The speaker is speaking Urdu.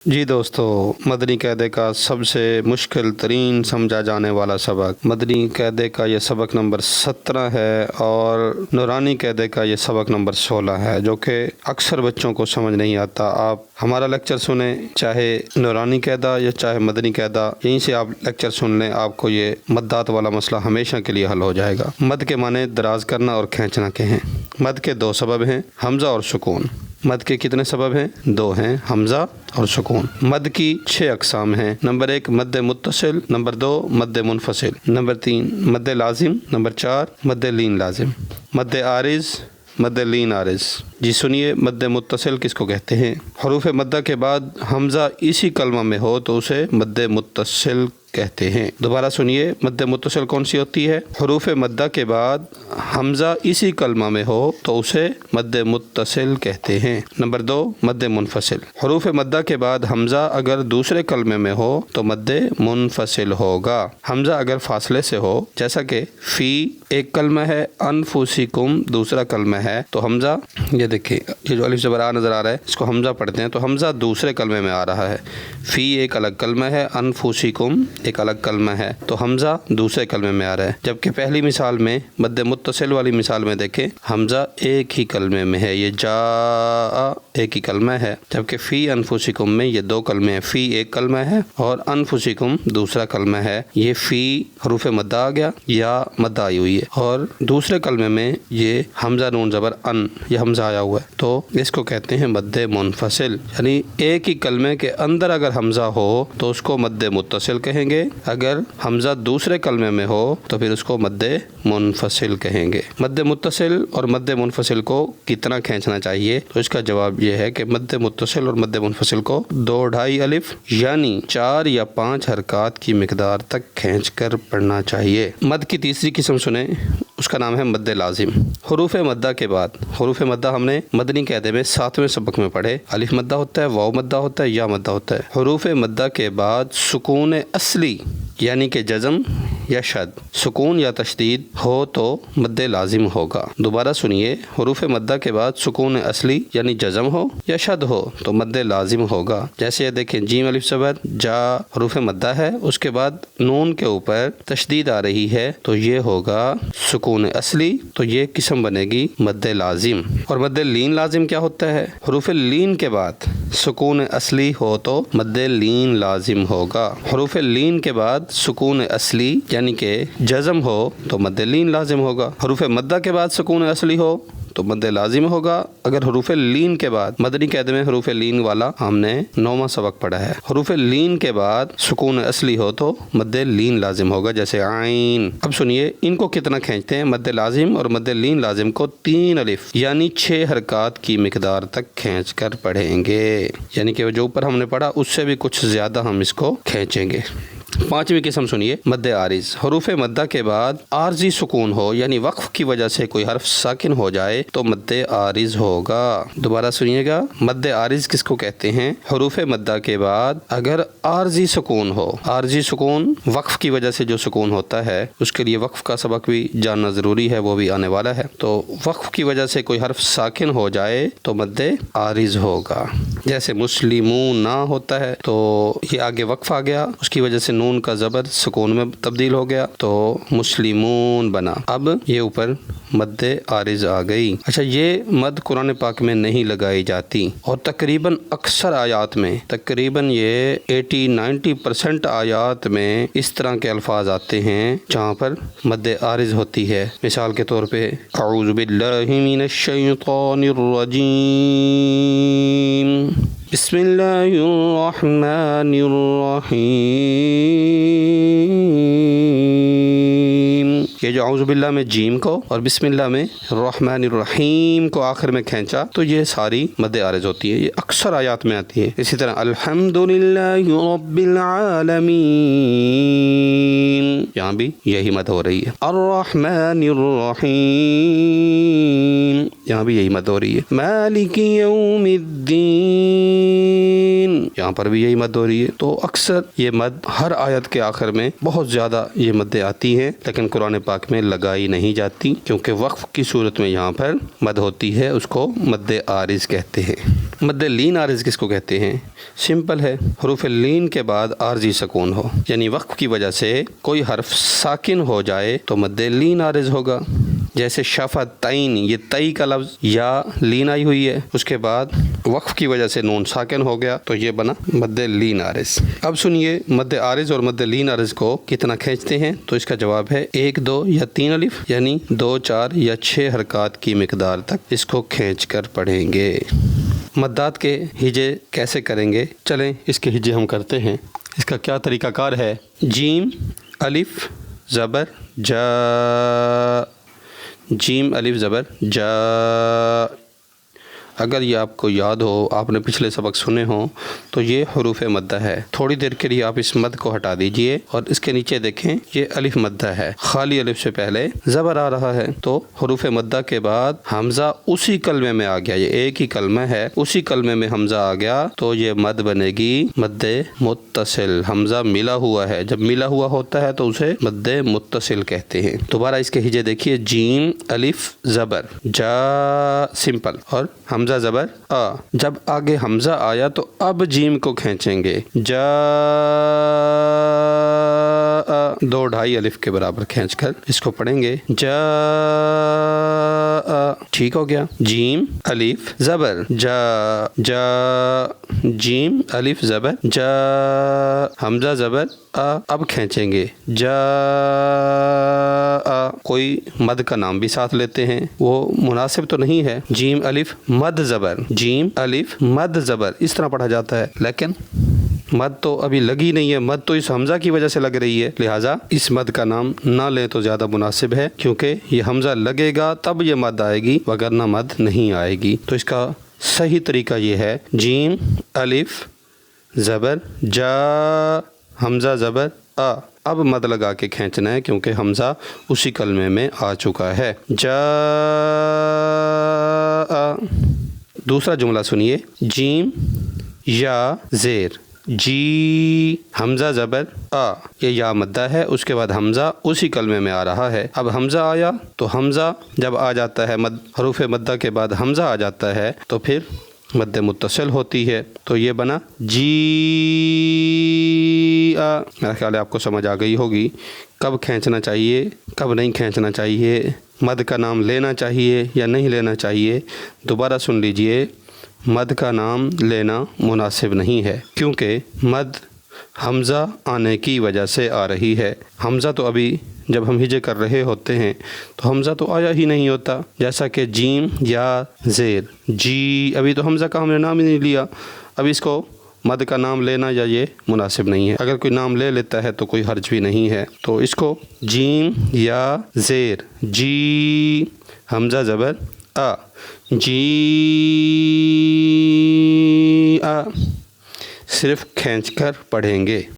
جی دوستو، مدنی قاعدے کا سب سے مشکل ترین سمجھا جانے والا سبق مدنی قاعدے کا یہ سبق نمبر 17 ہے اور نورانی قاعدے کا یہ سبق نمبر 16 ہے، جو کہ اکثر بچوں کو سمجھ نہیں آتا۔ آپ ہمارا لیکچر سنیں، چاہے نورانی قاعدہ یا چاہے مدنی قاعدہ، یہیں سے آپ لیکچر سن لیں، آپ کو یہ مدات والا مسئلہ ہمیشہ کے لیے حل ہو جائے گا۔ مد کے معنی دراز کرنا اور کھینچنا کے ہیں۔ مد کے دو سبب ہیں، حمزہ اور سکون۔ مد کے کتنے سبب ہیں؟ 2 ہیں، حمزہ اور سکون۔ مد کی 6 اقسام ہیں۔ نمبر 1 مد متصل، نمبر 2 مد منفصل، نمبر 3 مد لازم، نمبر 4 مد لین لازم۔ مد عارض، مد لین عارض۔ جی سنیے، مد متصل کس کو کہتے ہیں؟ حروف مدہ کے بعد حمزہ اسی کلمہ میں ہو تو اسے مد متصل کہتے ہیں۔ دوبارہ سنیے، مد متصل کون سی ہوتی ہے؟ حروف مدہ کے بعد حمزہ اسی کلمہ میں ہو تو اسے مد متصل کہتے ہیں۔ نمبر 2 مد منفصل۔ حروف مدہ کے بعد حمزہ اگر دوسرے کلمے میں ہو تو مد منفصل ہوگا۔ حمزہ اگر فاصلے سے ہو، جیسا کہ فی ایک کلمہ ہے، انفسکم دوسرا کلمہ ہے، تو حمزہ، یہ دیکھیں یہ جو الف زبر آ نظر آ رہا ہے، اس کو حمزہ پڑھتے ہیں تو حمزہ دوسرے کلمے میں آ رہا ہے۔ فی ایک الگ کلمہ ہے، انفسکم ایک الگ کلمہ ہے، تو حمزہ دوسرے کلمے میں آ رہا ہے۔ جبکہ پہلی مثال میں، مد متصل والی مثال میں دیکھیں، حمزہ ایک ہی کلمے میں ہے، یہ جا ایک ہی کلمہ ہے، جبکہ فی انفسکم میں یہ 2 کلمے ہیں۔ فی ایک کلمہ ہے اور انفسکم دوسرا کلمہ ہے۔ یہ فی حروف مدہ آ گیا یا مدہ آئی ہوئی ہے، اور دوسرے کلمے میں یہ حمزہ نون زبر ان، یہ حمزہ آیا ہوا ہے، تو اس کو کہتے ہیں مد منفصل۔ یعنی ایک ہی کلمے کے اندر اگر حمزہ ہو تو اس کو مد متصل کہیں گے، اگر حمزہ دوسرے کلمے میں ہو تو پھر اس کو مد منفصل کہیں گے۔ مد متصل اور مد منفصل کو کتنا کھینچنا چاہیے؟ تو اس کا جواب یہ ہے کہ مد متصل اور مد منفصل کو 2.5 الف یعنی 4 یا 5 حرکات کی مقدار تک کھینچ کر پڑھنا چاہیے۔ مد کی تیسری قسم سنیں، اس کا نام ہے مد لازم۔ حروف مدہ کے بعد، حروف مدہ ہم نے مدنی قاعدے میں 7ویں سبق میں پڑھے، الف مدہ ہوتا ہے، واو مدہ ہوتا ہے، یا مدہ ہوتا ہے۔ حروف مدہ کے بعد سکون اصلی یعنی کہ جزم یا شد، سکون یا تشدید ہو تو مد لازم ہوگا۔ دوبارہ سنیے، حروف مدہ کے بعد سکون اصلی یعنی جزم ہو یا شد ہو تو مد لازم ہوگا۔ جیسے یہ دیکھیں، جیم الف زبر جا حروف مدہ ہے، اس کے بعد نون کے اوپر تشدید آ رہی ہے تو یہ ہوگا سکون اصلی، تو یہ قسم بنے گی مد لازم۔ اور مد لین لازم کیا ہوتا ہے؟ حروف لین کے بعد سکون اصلی ہو تو مد لین لازم ہوگا۔ حروف لین کے بعد سکون اصلی یعنی کہ جزم ہو تو مد لین لازم ہوگا۔ حروف مدہ کے بعد سکون اصلی ہو تو مد لازم ہوگا۔ اگر حروف لین کے بعد، مدنی قاعدے میں حروف لین والا ہم نے 9واں سبق پڑھا ہے، حروف لین کے بعد سکون اصلی ہو تو مد لین لازم ہوگا، جیسے عین۔ اب سنیے، ان کو کتنا کھینچتے ہیں؟ مد لازم اور مد لین لازم کو 3 الف یعنی 6 حرکات کی مقدار تک کھینچ کر پڑھیں گے، یعنی کہ جو اوپر ہم نے پڑھا اس سے بھی کچھ زیادہ ہم اس کو کھینچیں گے۔ 5ویں قسم سنیے، مد عارض۔ حروف مدہ کے بعد عارضی سکون ہو یعنی وقف کی وجہ سے کوئی حرف ساکن ہو جائے تو مد عارض ہوگا۔ دوبارہ سنیے گا، مد عارض کس کو کہتے ہیں؟ حروف مدہ کے بعد اگر عارضی سکون ہو، عارضی سکون وقف کی وجہ سے جو سکون ہوتا ہے، اس کے لیے وقف کا سبق بھی جاننا ضروری ہے، وہ بھی آنے والا ہے۔ تو وقف کی وجہ سے کوئی حرف ساکن ہو جائے تو مد عارض ہوگا۔ جیسے مسلمون نہ ہوتا ہے تو یہ آگے وقف آ گیا، اس کی وجہ سے نون کا زبر سکون میں تبدیل ہو گیا تو مسلمون بنا، اب یہ اوپر مد عارض آ گئی۔ اچھا، یہ مد قرآن پاک میں نہیں لگائی جاتی، اور تقریباً اکثر آیات میں، تقریباً یہ 80-90% آیات میں اس طرح کے الفاظ آتے ہیں جہاں پر مد عارض ہوتی ہے۔ مثال کے طور پہ، اعوذ باللہ من الشیطان الرجیم، بسم اللہ الرحمن الرحیم۔ یہ جو اعوذ باللہ میں جیم کو اور بسم اللہ میں الرحمن الرحیم کو آخر میں کھینچا تو یہ ساری مد عارض ہوتی ہے، یہ اکثر آیات میں آتی ہے۔ اسی طرح الحمدللہ رب العالمین، یہاں بھی یہی مد ہو رہی ہے۔ الرحمن الرحیم، یہاں بھی یہی مد ہو رہی ہے۔ مالک یوم الدین، یہاں پر بھی یہی مد ہو رہی ہے۔ تو اکثر یہ مد ہر آیت کے آخر میں بہت زیادہ یہ مدیں آتی ہیں، لیکن قرآن پاک میں لگائی نہیں جاتی، کیونکہ وقف کی صورت میں یہاں پر مد ہوتی ہے، اس کو مد عارض کہتے ہیں۔ مد لین عارض کس کو کہتے ہیں؟ سمپل ہے، حروف لین کے بعد عارضی سکون ہو، یعنی وقف کی وجہ سے کوئی حرف ساکن ہو جائے تو مد لین عارض ہوگا۔ جیسے شفتین، یہ تئی کا لفظ یا لین آئی ہوئی ہے، اس کے بعد وقف کی وجہ سے نون ساکن ہو گیا تو یہ بنا مد لین عارض۔ اب سنیے مد عارض اور مد لین عارض کو کتنا کھینچتے ہیں، تو اس کا جواب ہے 1، 2 یا 3 الف، یعنی 2، 4 یا 6 حرکات کی مقدار تک اس کو کھینچ کر پڑھیں گے۔ مدات کے ہجے کیسے کریں گے؟ چلیں اس کے ہجے ہم کرتے ہیں۔ اس کا کیا طریقہ کار ہے؟ جیم الف زبر جا، جیم الف زبر جا۔ اگر یہ آپ کو یاد ہو، آپ نے پچھلے سبق سنے ہوں، تو یہ حروف مدہ ہے۔ تھوڑی دیر کے لیے آپ اس مد کو ہٹا دیجئے اور اس کے نیچے دیکھیں یہ الف مدہ ہے، خالی الف سے پہلے زبر آ رہا ہے، تو حروف مدہ کے بعد حمزہ اسی کلمے میں آ گیا، یہ ایک ہی کلمہ ہے، اسی کلمے میں حمزہ آ گیا تو یہ مد بنے گی مد متصل۔ حمزہ ملا ہوا ہے، جب ملا ہوا ہوتا ہے تو اسے مد متصل کہتے ہیں۔ دوبارہ اس کے ہجے دیکھیے، جیم الف زبر جا، سمپل، اور حمزہ زبر آ۔ جب آگے حمزہ آیا تو اب جیم کو کھینچیں گے، جا، 2 ڈھائی الف کے برابر کھینچ کر اس کو پڑھیں گے، جا۔ ٹھیک ہو گیا؟ جیم الف زبر جا، جا، جیم الف زبر جا، حمزہ زبر آ۔ اب کھینچیں گے، جا۔ کوئی مد کا نام بھی ساتھ لیتے ہیں، وہ مناسب تو نہیں ہے۔ جیم الف مد زبر، جیم الف مد زبر، اس طرح پڑھا جاتا ہے، لیکن مد تو ابھی لگی نہیں ہے، مد تو اس حمزہ کی وجہ سے لگ رہی ہے، لہٰذا اس مد کا نام نہ لیں تو زیادہ مناسب ہے، کیونکہ یہ حمزہ لگے گا تب یہ مد آئے گی، وگرنہ مد نہیں آئے گی۔ تو اس کا صحیح طریقہ یہ ہے، جیم الف زبر جا، حمزہ زبر آ۔ اب مد لگا کے کھینچنا ہے، کیونکہ حمزہ اسی کلمے میں آ چکا ہے، جا۔ دوسرا جملہ سنیے، جیم یا زیر جی، حمزہ زبر آ، یہ یا مدہ ہے، اس کے بعد حمزہ اسی کلمے میں آ رہا ہے۔ اب حمزہ آیا تو حمزہ جب آ جاتا ہے، حروف مدہ کے بعد حمزہ آ جاتا ہے تو پھر مد متصل ہوتی ہے، تو یہ بنا جی آ۔ میرا خیال ہے آپ کو سمجھ آ گئی ہوگی کب کھینچنا چاہیے، کب نہیں کھینچنا چاہیے، مد کا نام لینا چاہیے یا نہیں لینا چاہیے۔ دوبارہ سن لیجئے، مد کا نام لینا مناسب نہیں ہے، کیونکہ مد حمزہ آنے کی وجہ سے آ رہی ہے۔ حمزہ تو ابھی جب ہم ہجے کر رہے ہوتے ہیں تو حمزہ تو آیا ہی نہیں ہوتا، جیسا کہ جیم یا زیر جی، ابھی تو حمزہ کا ہم نے نام ہی نہیں لیا، اب اس کو مد کا نام لینا یا یہ مناسب نہیں ہے۔ اگر کوئی نام لے لیتا ہے تو کوئی حرج بھی نہیں ہے، تو اس کو جیم یا زیر جی، حمزہ زبر آ، جی آ، صرف کھینچ کر پڑھیں گے۔